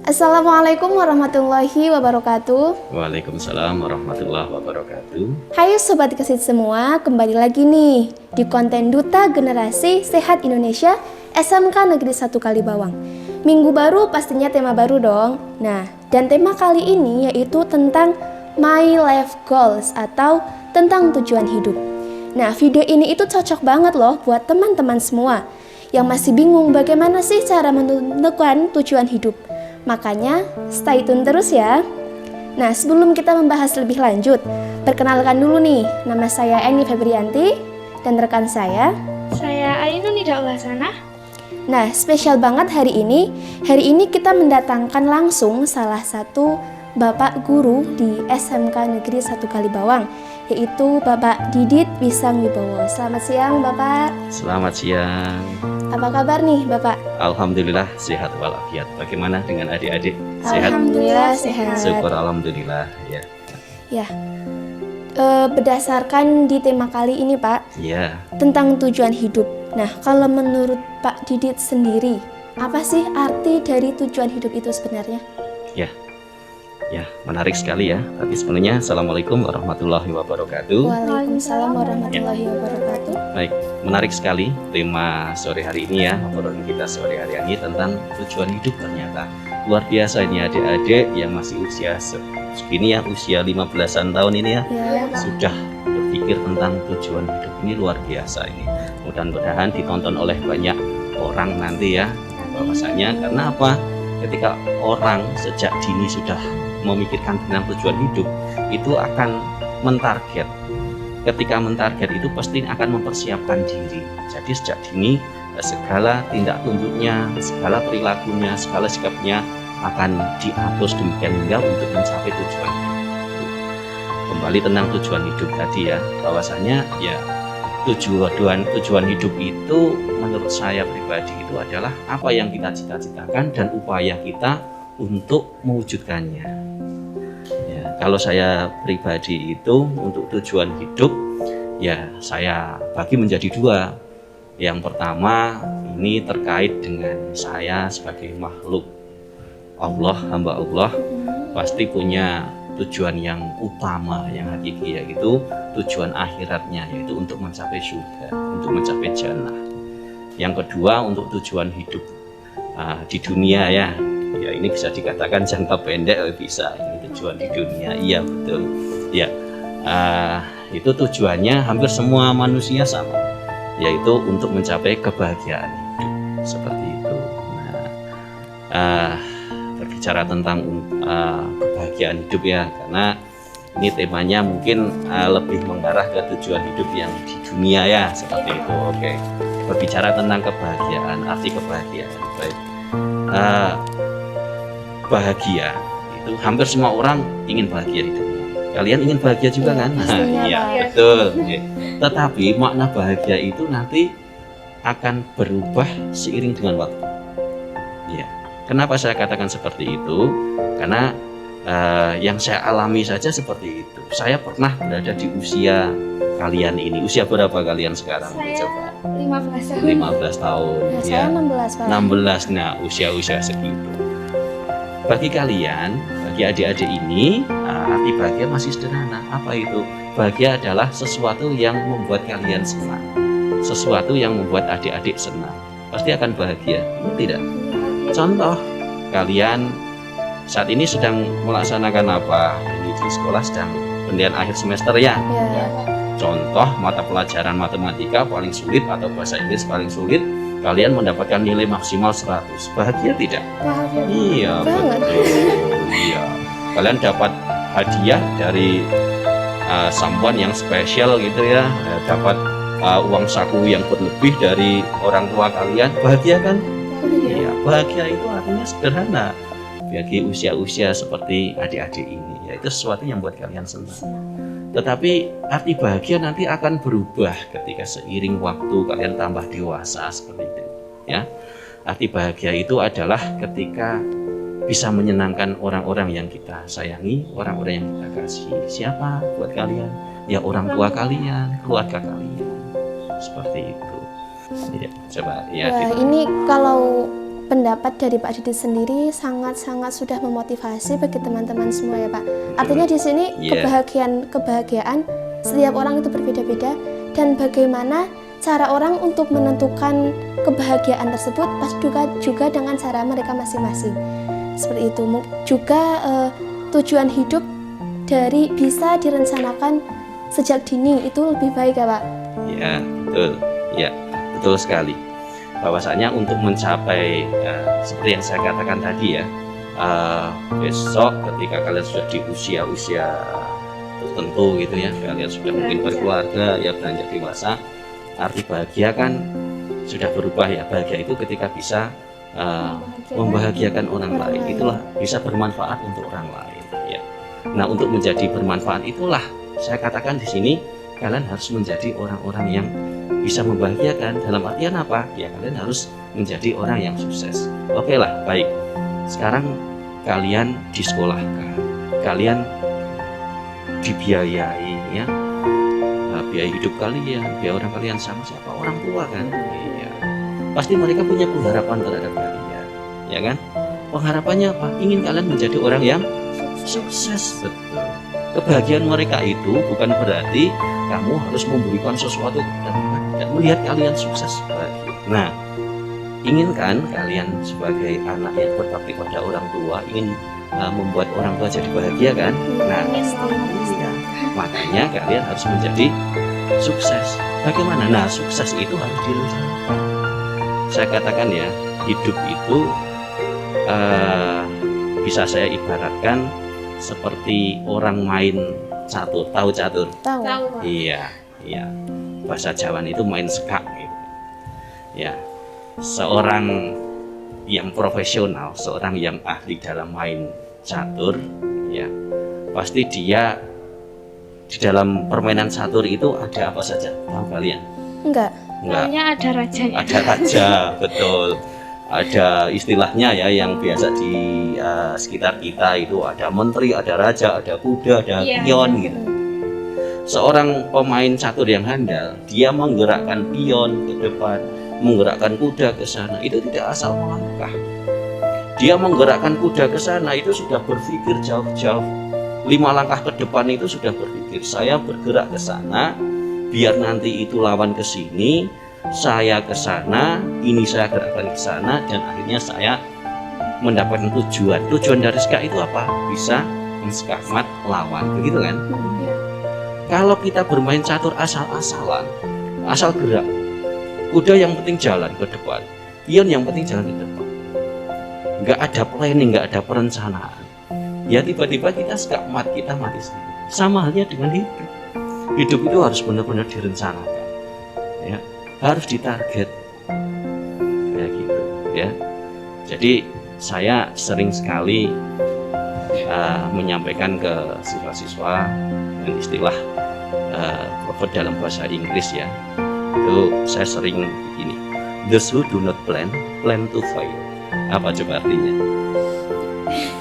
Assalamualaikum warahmatullahi wabarakatuh. Waalaikumsalam warahmatullahi wabarakatuh. Hai Sobat Kesit semua, kembali lagi nih di konten Duta Generasi Sehat Indonesia SMK Negeri 1 Kalibawang. Minggu baru pastinya tema baru dong. Nah, dan tema kali ini yaitu tentang My Life Goals atau tentang tujuan hidup. Nah, video ini itu cocok banget loh buat teman-teman semua yang masih bingung bagaimana sih cara menentukan tujuan hidup. Makanya stay tune terus ya. Nah, sebelum kita membahas lebih lanjut, perkenalkan dulu nih, nama saya Eni Febrianti dan rekan saya Ainun Nida Ulasana. Nah, spesial banget hari ini. Hari ini kita mendatangkan langsung salah satu Bapak Guru di SMK Negeri 1 Kalibawang, yaitu Bapak Didit Wisang Wibowo. Selamat siang Bapak. Selamat siang. Apa kabar nih Bapak? Alhamdulillah sehat walafiat. Bagaimana dengan adik-adik? Sehat? Alhamdulillah sehat. Syukur alhamdulillah ya. Ya, berdasarkan di tema kali ini Pak, Iya. tentang tujuan hidup. Nah, kalau menurut Pak Didit sendiri, apa sih arti dari tujuan hidup itu sebenarnya? Ya, menarik sekali ya. Tapi sebenarnya Assalamualaikum warahmatullahi wabarakatuh. Waalaikumsalam warahmatullahi wabarakatuh. Baik, menarik sekali tema sore hari ini ya. Obrolan kita sore hari ini tentang tujuan hidup ternyata. Luar biasa ini adik-adik yang masih usia segini ya, usia 15-an tahun ini ya. Ya, Sudah berpikir tentang tujuan hidup ini luar biasa ini. Mudah-mudahan ditonton oleh banyak orang nanti ya. Bahwasanya karena apa? Ketika orang sejak dini sudah memikirkan tentang tujuan hidup, itu akan mentarget. Ketika mentarget itu pasti akan mempersiapkan diri. Jadi sejak dini segala tindak tanduknya, segala perilakunya, segala sikapnya akan diatur sedemikian hingga untuk mencapai tujuan hidup. Kembali tentang tujuan hidup tadi ya, bahwasanya ya tujuan hidup itu menurut saya pribadi itu adalah apa yang kita cita-citakan dan upaya kita untuk mewujudkannya. Ya, kalau saya pribadi itu untuk tujuan hidup ya saya bagi menjadi dua. Yang pertama ini terkait dengan saya sebagai makhluk Allah, hamba Allah, pasti punya tujuan yang utama, yang hakiki, yaitu tujuan akhiratnya, yaitu untuk mencapai surga, untuk mencapai jannah. Yang kedua untuk tujuan hidup di dunia ya ini bisa dikatakan jangka pendek bisa, ini tujuan di dunia, iya betul ya. Itu tujuannya hampir semua manusia sama, yaitu untuk mencapai kebahagiaan hidup seperti itu. Berbicara tentang kebahagiaan hidup ya, karena ini temanya mungkin lebih mengarah ke tujuan hidup yang di dunia ya, seperti itu. Oke. Berbicara tentang kebahagiaan, arti kebahagiaan. Baik. Bahagia itu hampir semua orang ingin bahagia hidupnya. Kalian ingin bahagia juga kan? Pastinya, Iya, Pak. betul. Oke. Tetapi makna bahagia itu nanti akan berubah seiring dengan waktu. Ya. Kenapa saya katakan seperti itu? Karena yang saya alami saja seperti itu. Saya pernah berada di usia kalian ini. Usia berapa kalian sekarang? Saya Coba. 15 tahun. 15 tahun. Nah, saya 16 Pak. 16. Nah, usia-usia segitu. Bagi kalian, bagi adik-adik ini, arti bahagia masih sederhana. Apa itu? Bahagia adalah sesuatu yang membuat kalian senang. Sesuatu yang membuat adik-adik senang. Pasti akan bahagia. Tidak? Contoh, kalian saat ini sedang melaksanakan apa? Ini di sekolah sedang penilaian akhir semester ya. Ya, Contoh mata pelajaran matematika paling sulit atau bahasa Inggris paling sulit, kalian mendapatkan nilai maksimal 100. Bahagia tidak? Bahagia. Iya, Banget. betul. Iya. Kalian dapat hadiah dari someone yang spesial gitu ya. Dapat uang saku yang berlebih dari orang tua kalian. Bahagia kan? Iya, bahagia itu artinya sederhana. Bagi usia-usia seperti adik-adik ini, yaitu sesuatu yang buat kalian senang. Tetapi arti bahagia nanti akan berubah ketika seiring waktu kalian tambah dewasa seperti itu. Ya, arti bahagia itu adalah ketika bisa menyenangkan orang-orang yang kita sayangi, orang-orang yang kita kasih. Siapa buat kalian? Ya orang tua kalian, keluarga kalian. Seperti itu. Ya, coba ya. ya ini kalau pendapat dari Pak Didi sendiri sangat-sangat sudah memotivasi bagi teman-teman semua ya Pak. Artinya di sini Iya. kebahagiaan setiap orang itu berbeda-beda, dan bagaimana cara orang untuk menentukan kebahagiaan tersebut pasti juga dengan cara mereka masing-masing. Seperti itu. Juga tujuan hidup dari bisa direncanakan sejak dini itu lebih baik ya Pak. Ya, betul. Ya, betul sekali. Bahwasanya untuk mencapai seperti yang saya katakan tadi ya, besok ketika kalian sudah di usia-usia tertentu gitu ya, kalian sudah mungkin berkeluarga ya, beranjak dewasa, arti bahagia kan sudah berubah ya. Bahagia itu ketika bisa membahagiakan orang lain, itulah bisa bermanfaat untuk orang lain ya. Nah, untuk menjadi bermanfaat itulah saya katakan di sini kalian harus menjadi orang-orang yang bisa membahagiakan. Dalam artian apa? Ya, kalian harus menjadi orang yang sukses. Oke lah, baik. Sekarang kalian disekolahkan, kalian dibiayai ya, biaya hidup kalian, biaya orang kalian sama siapa? Orang tua kan? Iya. Pasti mereka punya pengharapan terhadap kalian, ya kan? Pengharapannya apa? Ingin kalian menjadi orang yang sukses. Betul. Kebahagiaan mereka itu bukan berarti kamu harus memberikan sesuatu kepada mereka dan melihat kalian sukses bahagia. Nah, inginkan kalian sebagai anak yang berbakti pada orang tua, ingin membuat orang tua jadi bahagia kan? Nah, iya. Makanya kalian harus menjadi sukses. Bagaimana? Nah, sukses itu harus direncanakan. Saya katakan ya, hidup itu bisa saya ibaratkan seperti orang main catur. Tahu catur? Tahu. Iya, iya. Bahasa Jawa itu main sekak gitu. Ya, seorang yang profesional, seorang yang ahli dalam main catur, ya, pasti dia di dalam permainan catur itu ada apa saja? Tahu kalian? Enggak. Pokoknya ada rajanya. Ada raja, betul. Ada istilahnya ya yang biasa di sekitar kita itu ada menteri, ada raja, ada kuda, ada Iya. pion gitu. Seorang pemain catur yang handal, dia menggerakkan pion ke depan, menggerakkan kuda ke sana, itu tidak asal melangkah. Dia menggerakkan kuda ke sana itu sudah berpikir jauh-jauh. 5 langkah ke depan itu sudah berpikir, saya bergerak ke sana, biar nanti itu lawan ke sini, saya ke sana, ini saya gerakkan ke sana, dan akhirnya saya mendapatkan tujuan. Tujuan dari skak itu apa? Bisa menskakmat lawan, begitu kan? Kalau kita bermain catur asal-asalan, asal gerak, kuda yang penting jalan ke depan, pion yang penting jalan ke depan, nggak ada planning, nggak ada perencanaan, ya tiba-tiba kita skakmat, kita mati sendiri. Sama halnya dengan hidup. Hidup itu harus benar-benar direncanakan, ya, harus ditarget, kayak gitu, ya. Jadi saya sering sekali menyampaikan ke siswa-siswa dengan istilah proverb dalam bahasa Inggris ya. Itu saya sering begini, those who do not plan, plan to fail. Apa coba artinya?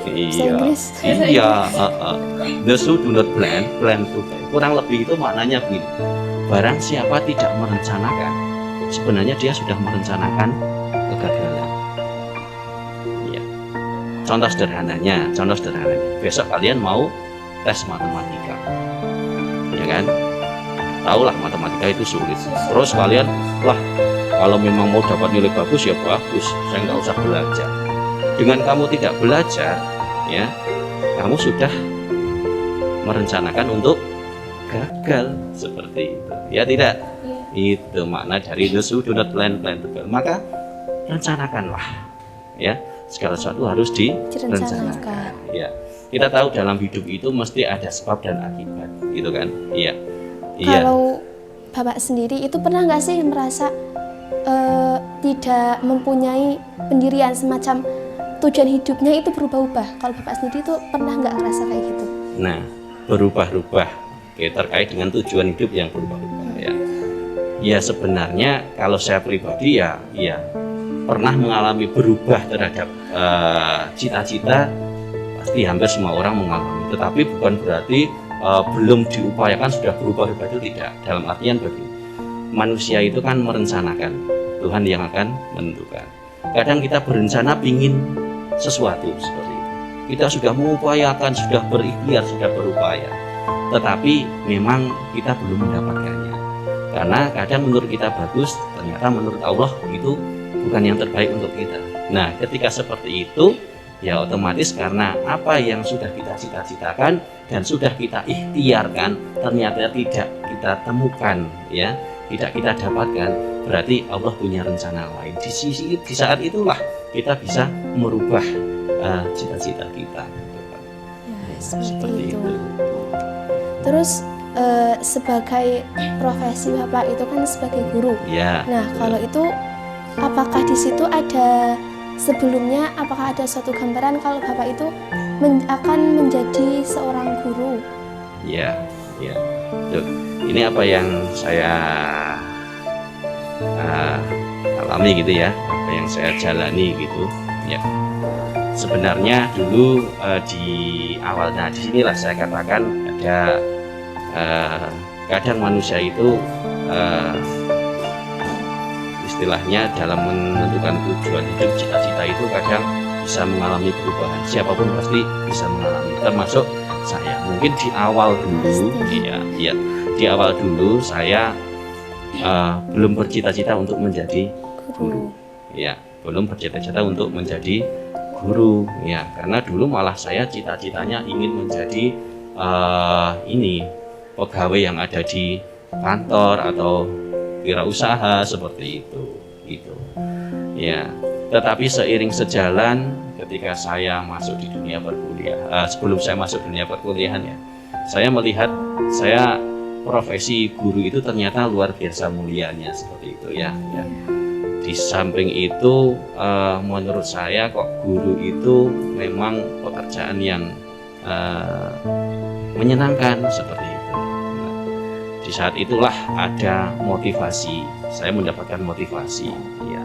Iya. Those who do not plan, plan to fail. Kurang lebih itu maknanya begini. Barang siapa tidak merencanakan, sebenarnya dia sudah merencanakan kegagalan. Iya. Contoh sederhananya. Besok kalian mau tes matematika, ya kan? Tahulah matematika itu sulit. Terus kalian, wah, kalau memang mau dapat nilai bagus ya bagus, saya nggak usah belajar. Dengan kamu tidak belajar, ya, kamu sudah merencanakan untuk gagal seperti itu. Ya tidak? Itu makna dari those who do not plan, plan to fail. Maka rencanakanlah, ya, segala sesuatu harus direncanakan. Ya, kita tahu dalam hidup itu mesti ada sebab dan akibat, gitu kan? Iya. Iya. Kalau Bapak sendiri itu pernah nggak sih merasa tidak mempunyai pendirian, semacam tujuan hidupnya itu berubah-ubah? Kalau Bapak sendiri itu pernah nggak ngerasa kayak gitu? Nah, berubah-ubah terkait dengan tujuan hidup yang berubah-ubah ya. Ya sebenarnya kalau saya pribadi ya pernah mengalami berubah terhadap cita-cita, pasti hampir semua orang mengalami. Tetapi bukan berarti belum diupayakan sudah berubah-ubah, itu tidak. Dalam artian begini, manusia itu kan merencanakan, Tuhan yang akan menentukan. Kadang kita berencana pingin sesuatu seperti itu. Kita sudah mengupayakan, sudah berikhtiar, sudah berupaya. Tetapi memang kita belum mendapatkannya. Karena kadang menurut kita bagus, ternyata menurut Allah itu bukan yang terbaik untuk kita. Nah, ketika seperti itu, ya otomatis karena apa yang sudah kita cita-citakan dan sudah kita ikhtiarkan ternyata tidak kita temukan, ya, tidak kita dapatkan, berarti Allah punya rencana lain. Di saat itulah kita bisa merubah cita-cita kita. Ya, seperti itu. Terus sebagai profesi Bapak itu kan sebagai guru. Ya. Nah, kalau itu apakah di situ ada sebelumnya, apakah ada suatu gambaran kalau Bapak itu akan menjadi seorang guru? Ya, ya. Tuh, ini apa yang saya alami gitu ya, apa yang saya jalani gitu. Ya. Sebenarnya dulu di awal, nah disinilah saya katakan ada kadang manusia itu istilahnya dalam menentukan tujuan hidup, cita-cita itu kadang bisa mengalami perubahan. Siapapun pasti bisa mengalami, termasuk saya. Mungkin di awal dulu, ya, di awal dulu saya belum bercita-cita untuk menjadi guru, ya, belum bercita-cita untuk menjadi guru, ya, karena dulu malah saya cita-citanya ingin menjadi pegawai yang ada di kantor atau wirausaha seperti itu, gitu. Ya, tetapi seiring sejalan ketika saya masuk di dunia perkuliahan, sebelum saya masuk dunia perkuliahan ya, saya melihat profesi guru itu ternyata luar biasa mulianya seperti itu ya. Di samping itu menurut saya kok guru itu memang pekerjaan yang menyenangkan seperti itu. Di saat itulah ada motivasi, saya mendapatkan motivasi, ya,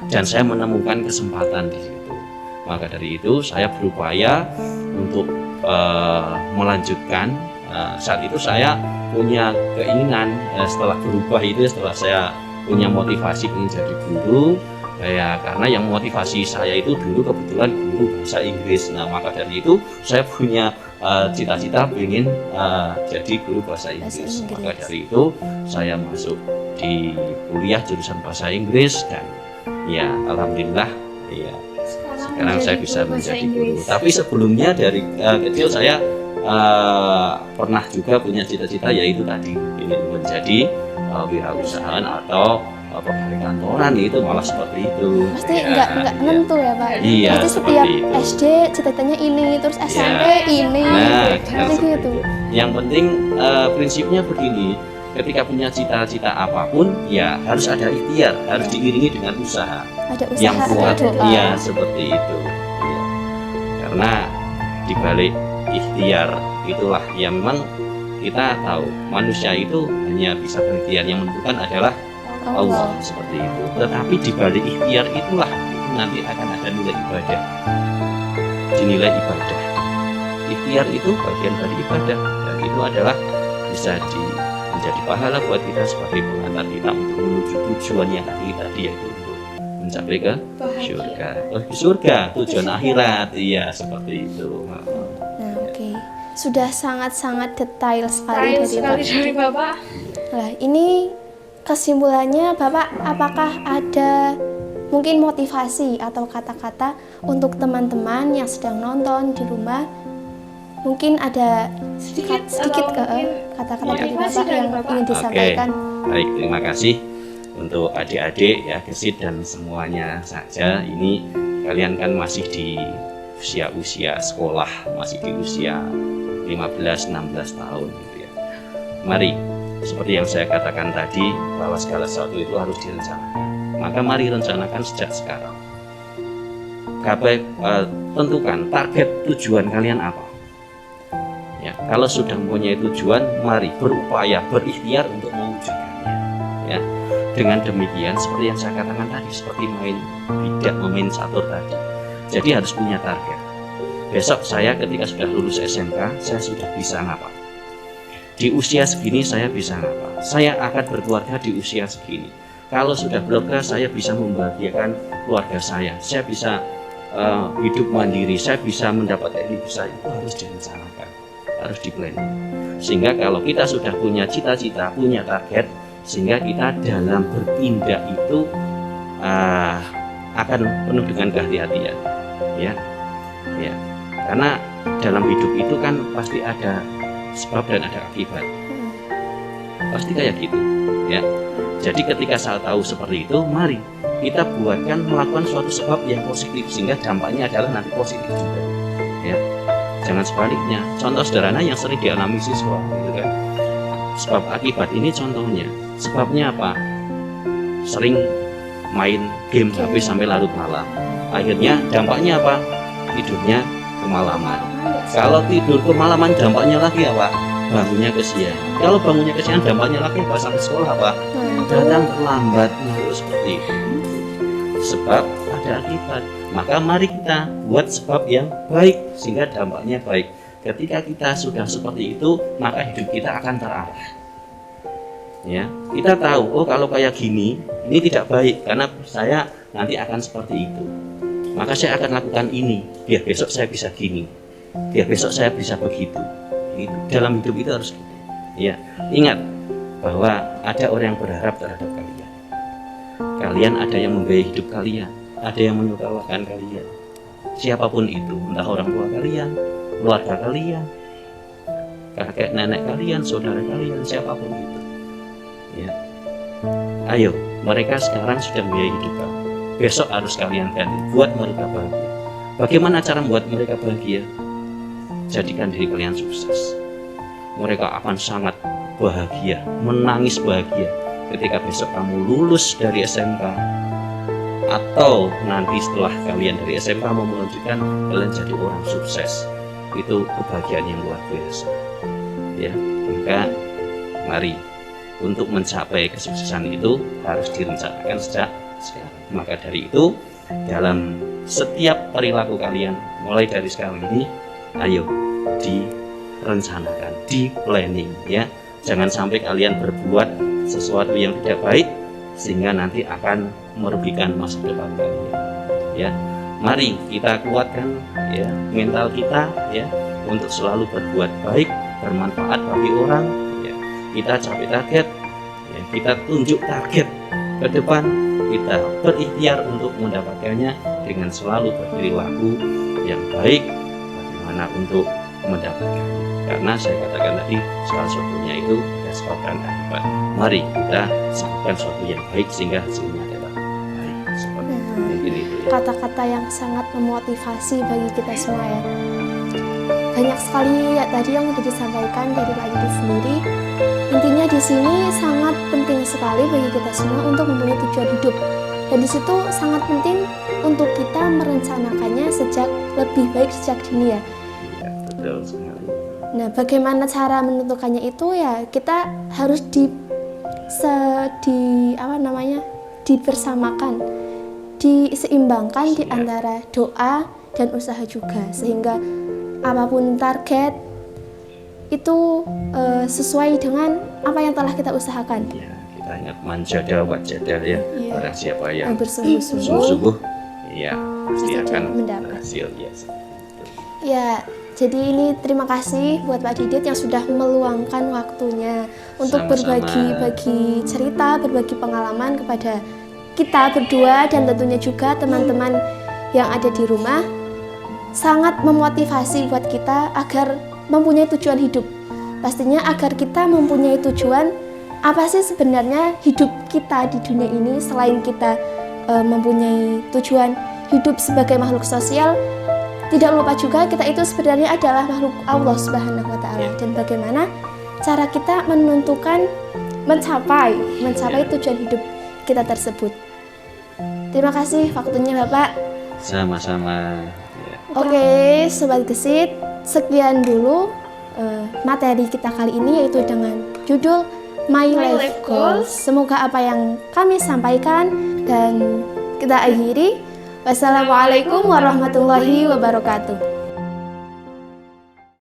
dan saya menemukan kesempatan di situ. Maka dari itu saya berupaya untuk melanjutkan. Saat itu saya punya keinginan setelah berubah itu, setelah saya punya motivasi ingin jadi guru, ya, karena yang motivasi saya itu dulu kebetulan guru bahasa Inggris. Nah, maka dari itu saya punya cita-cita ingin jadi guru bahasa Inggris. Maka dari itu saya masuk di kuliah jurusan bahasa Inggris dan ya alhamdulillah ya sekarang saya bisa menjadi guru. Tapi sebelumnya dari kecil saya pernah juga punya cita-cita yaitu tadi ingin menjadi wirausahaan atau pegawai kantoran, itu malah seperti itu. Pasti enggak nentu ya Pak. Iya, pasti setiap itu. SD cita-citanya ini, terus SMP ini, nah, seperti itu. Yang penting prinsipnya begini, ketika punya cita-cita apapun ya harus ada ikhtiar, harus diiringi dengan usaha. Ada usaha, yang kuat, ada doa. iya seperti itu. Ya. Karena dibalik ikhtiar itulah yang memang kita tahu manusia itu hanya bisa berikhtiar, yang menentukan adalah Allah seperti itu. Tetapi di balik ikhtiar itulah itu nanti akan ada nilai ibadah. Dinilai ibadah. Ikhtiar itu bagian dari ibadah dan itu adalah bisa menjadi pahala buat kita sebagai pengantar kita untuk menuju tujuan yang tadi yaitu untuk mencapai ke surga. Surga tujuan akhirat. Iya seperti itu. Nah, oke. Sudah sangat-sangat detail sekali dari Bapak. Nah, ini kesimpulannya Bapak, apakah ada mungkin motivasi atau kata-kata untuk teman-teman yang sedang nonton di rumah? Mungkin ada sedikit kata-kata dari Bapak yang ingin disampaikan. Baik, terima kasih untuk adik-adik ya, gesit dan semuanya saja. Ini kalian kan masih di usia sekolah, masih di usia 15-16 tahun gitu ya. Mari, seperti yang saya katakan tadi, bahwa segala sesuatu itu harus direncanakan. Maka mari rencanakan sejak sekarang. Tentukan target tujuan kalian apa. Ya, kalau sudah mempunyai tujuan, mari berupaya, berikhtiar untuk mewujudkannya. Ya, dengan demikian seperti yang saya katakan tadi, seperti main catur tadi. Jadi harus punya target. Besok saya ketika sudah lulus SMK, saya sudah bisa ngapa? Di usia segini saya bisa ngapa? Saya akan berkeluarga di usia segini. Kalau sudah berkelas, saya bisa membahagiakan keluarga saya bisa hidup mandiri, saya bisa mendapatkan ini, bisa, itu harus direncanakan, harus di-planning. Sehingga kalau kita sudah punya cita-cita, punya target, sehingga kita dalam bertindak itu akan penuh dengan kehati-hatian, ya. Karena dalam hidup itu kan pasti ada sebab dan ada akibat, pasti kayak gitu, ya. Jadi ketika saya tahu seperti itu, mari kita buatkan melakukan suatu sebab yang positif, sehingga dampaknya adalah nanti positif juga, ya. Jangan sebaliknya. Contoh sederhana yang sering dialami siswa, gitu kan. Sebab akibat ini contohnya. Sebabnya apa? Sering main game HP sampai larut malam. Akhirnya dampaknya apa? Tidurnya kemalaman. Kalau tidur kemalaman, dampaknya lagi apa? Bangunnya kesian. Kalau bangunnya kesian, dampaknya lagi apa? Sampai sekolah apa? Datang terlambat. Seperti itu. Sebab ada akibat. Maka mari kita buat sebab yang baik sehingga dampaknya baik. Ketika kita sudah seperti itu, maka hidup kita akan terarah. Ya, kita tahu, oh kalau kayak gini, ini tidak baik karena saya nanti akan seperti itu. Maka saya akan lakukan ini, biar besok saya bisa gini, biar besok saya bisa begitu. Gitu. Dalam hidup itu harus gitu. Ya, ingat bahwa ada orang yang berharap terhadap kalian. Kalian ada yang membiayai hidup kalian, ada yang menyukawakan kalian. Siapapun itu, entah orang tua kalian, keluarga kalian, kakek nenek kalian, saudara kalian, siapapun itu. Ya. Ayo, mereka sekarang sudah membiayai hidup kamu. Besok harus kalian ganti, buat mereka bahagia. Bagaimana cara membuat mereka bahagia? Jadikan diri kalian sukses. Mereka akan sangat bahagia, menangis bahagia ketika besok kamu lulus dari SMK, atau nanti setelah kalian dari SMK mau melanjutkan, kalian jadi orang sukses. Itu kebahagiaan yang luar biasa, ya. Maka mari, untuk mencapai kesuksesan itu harus direncanakan sejak sekarang. Maka dari itu, dalam setiap perilaku kalian mulai dari sekarang ini, ayo direncanakan, di planning, ya. Jangan sampai kalian berbuat sesuatu yang tidak baik sehingga nanti akan merugikan masa depan kalian, ya. Mari kita kuatkan, ya, mental kita, ya, untuk selalu berbuat baik, bermanfaat bagi orang, ya. Kita capai target, ya, kita tunjuk target ke depan, kita berikhtiar untuk mendapatkannya dengan selalu berperilaku yang baik. Bagaimana untuk mendapatkannya? Karena saya katakan tadi, salah satunya itu ada sebab dan akibat. Mari kita sebutkan sesuatu yang baik sehingga hasilnya adalah baik. Seperti mungkin itu, ya. Kata-kata yang sangat memotivasi bagi kita semua, ya. Banyak sekali ya tadi yang sudah disampaikan dari Pak Didit sendiri. Intinya di sini sangat penting sekali bagi kita semua untuk mempunyai tujuan hidup. Dan di situ sangat penting untuk kita merencanakannya sejak lebih baik sejak dini, ya. Ya, betul sekali. Nah, bagaimana cara menentukannya itu, ya kita harus dibersamakan, diseimbangkan di antara doa dan usaha juga, sehingga apapun target itu sesuai dengan apa yang telah kita usahakan. Ya, kita ingat manjada wajada, ya. Iya. Barang siapa yang Bersungguh-sungguh, sungguh-sungguh, ya pasti pasti akan mendapat. berhasil, ya. Ya, jadi ini terima kasih buat Pak Didit yang sudah meluangkan waktunya untuk Sama-sama. berbagi cerita, berbagi pengalaman kepada kita berdua dan tentunya juga teman-teman yang ada di rumah. Sangat memotivasi buat kita agar mempunyai tujuan hidup. Pastinya agar kita mempunyai tujuan, apa sih sebenarnya hidup kita di dunia ini selain kita mempunyai tujuan hidup sebagai makhluk sosial. Tidak lupa juga kita itu sebenarnya adalah makhluk Allah Subhanahu wa Ta'ala, dan bagaimana cara kita menentukan mencapai tujuan hidup kita tersebut. Terima kasih waktunya Bapak. Sama-sama. Ya. Oke, Sobat Gesit, sekian dulu materi kita kali ini, yaitu dengan judul My Life Goals. Semoga apa yang kami sampaikan dan kita akhiri. Wassalamualaikum warahmatullahi wabarakatuh.